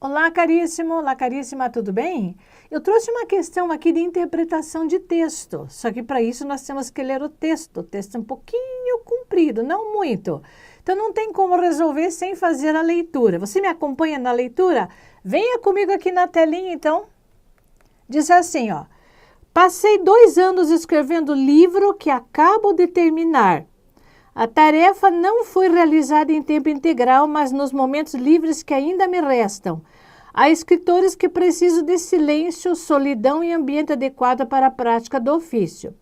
Olá, caríssima, tudo bem? Eu trouxe uma questão aqui de interpretação de texto, só que para isso nós temos que ler o texto é um pouquinho comprido, não muito. Então não tem como resolver sem fazer a leitura. Você me acompanha na leitura? Venha comigo aqui na telinha, então. Diz assim, ó. Passei 2 anos escrevendo o livro que acabo de terminar. A tarefa não foi realizada em tempo integral, mas nos momentos livres que ainda me restam. Há escritores que precisam de silêncio, solidão e ambiente adequado para a prática do ofício.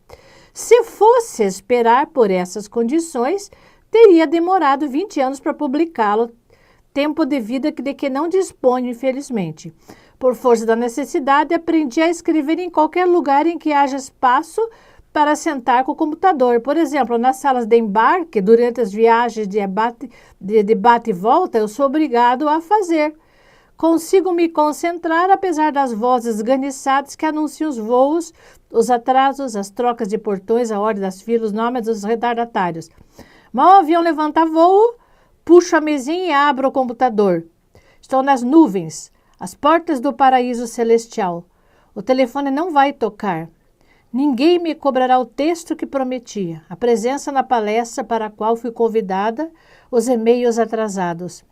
Se fosse esperar por essas condições, teria demorado 20 anos para publicá-lo, tempo de vida de que não disponho, infelizmente. Por força da necessidade, aprendi a escrever em qualquer lugar em que haja espaço para sentar com o computador. Por exemplo, nas salas de embarque, durante as viagens de bate e volta, eu sou obrigado a fazer. Consigo me concentrar, apesar das vozes esganiçadas que anunciam os voos, os atrasos, as trocas de portões, a ordem das filas, os nomes dos retardatários. Mal o avião levanta voo, puxo a mesinha e abro o computador. Estou nas nuvens, às portas do paraíso celestial. O telefone não vai tocar. Ninguém me cobrará o texto que prometia, a presença na palestra para a qual fui convidada, os e-mails atrasados.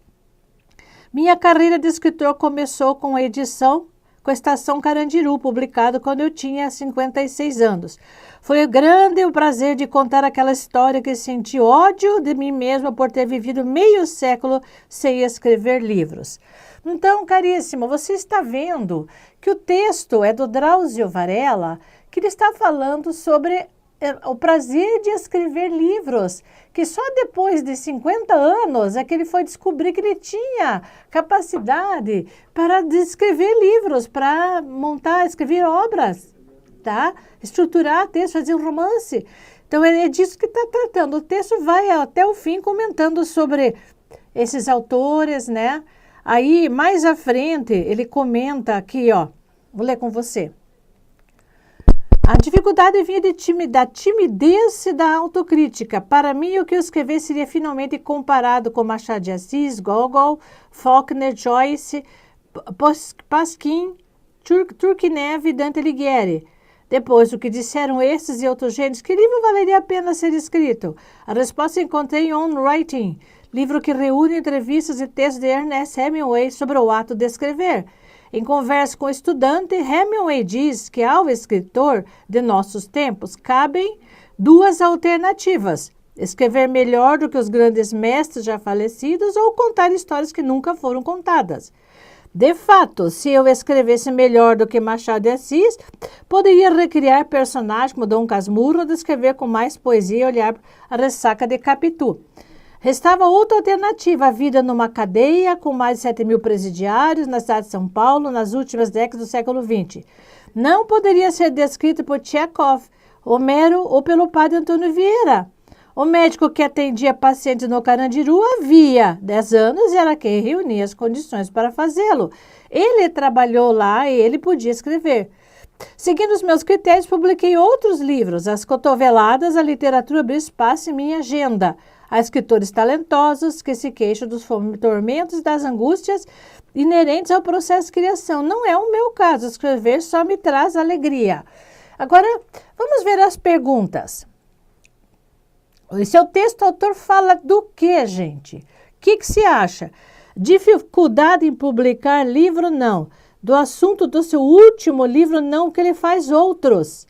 Minha carreira de escritor começou com a edição com a Estação Carandiru, publicado quando eu tinha 56 anos. Foi grande o prazer de contar aquela história que senti ódio de mim mesma por ter vivido meio século sem escrever livros. Então, caríssimo, você está vendo que o texto é do Drauzio Varela, que ele está falando sobre o prazer de escrever livros, que só depois de 50 anos é que ele foi descobrir que ele tinha capacidade para escrever livros, para escrever obras, tá? Estruturar texto, fazer um romance. Então é disso que está tratando. O texto vai até o fim comentando sobre esses autores, né? Aí, mais à frente, ele comenta aqui, ó, vou ler com você. A dificuldade vinha da timidez e da autocrítica. Para mim, o que eu escrever seria finalmente comparado com Machado de Assis, Gogol, Faulkner, Joyce, Pasquim, Turgenev e Dante Alighieri. Depois do que disseram esses e outros gênios, que livro valeria a pena ser escrito? A resposta encontrei em On Writing, livro que reúne entrevistas e textos de Ernest Hemingway sobre o ato de escrever. Em conversa com o estudante, Hemingway diz que ao escritor de nossos tempos cabem 2 alternativas: escrever melhor do que os grandes mestres já falecidos ou contar histórias que nunca foram contadas. De fato, se eu escrevesse melhor do que Machado de Assis, poderia recriar personagens como Dom Casmurro, descrever com mais poesia e olhar a ressaca de Capitu. Restava outra alternativa, a vida numa cadeia com mais de 7.000 presidiários na cidade de São Paulo nas últimas décadas do século XX. Não poderia ser descrita por Tchekov, Homero ou pelo padre Antônio Vieira. O médico que atendia pacientes no Carandiru havia 10 anos e era quem reunia as condições para fazê-lo. Ele trabalhou lá e ele podia escrever. Seguindo os meus critérios, publiquei outros livros. As cotoveladas, a literatura abriu espaço em minha agenda. Há escritores talentosos que se queixam dos tormentos e das angústias inerentes ao processo de criação. Não é o meu caso, escrever só me traz alegria. Agora, vamos ver as perguntas. O seu texto, o autor fala do quê, gente? O que se acha? Dificuldade em publicar livro? Não. Do assunto do seu último livro? Não, que ele faz outros.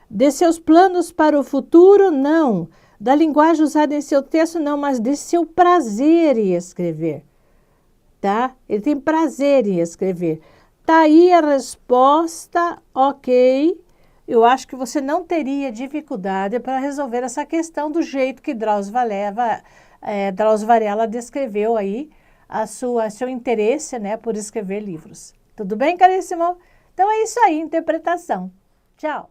De seus planos para o futuro? Não. Da linguagem usada em seu texto, não, mas de seu prazer em escrever, tá? Ele tem prazer em escrever. Tá aí a resposta, ok. Eu acho que você não teria dificuldade para resolver essa questão do jeito que Drauzio Varela descreveu aí seu interesse, né, por escrever livros. Tudo bem, caríssimo? Então é isso aí, interpretação. Tchau.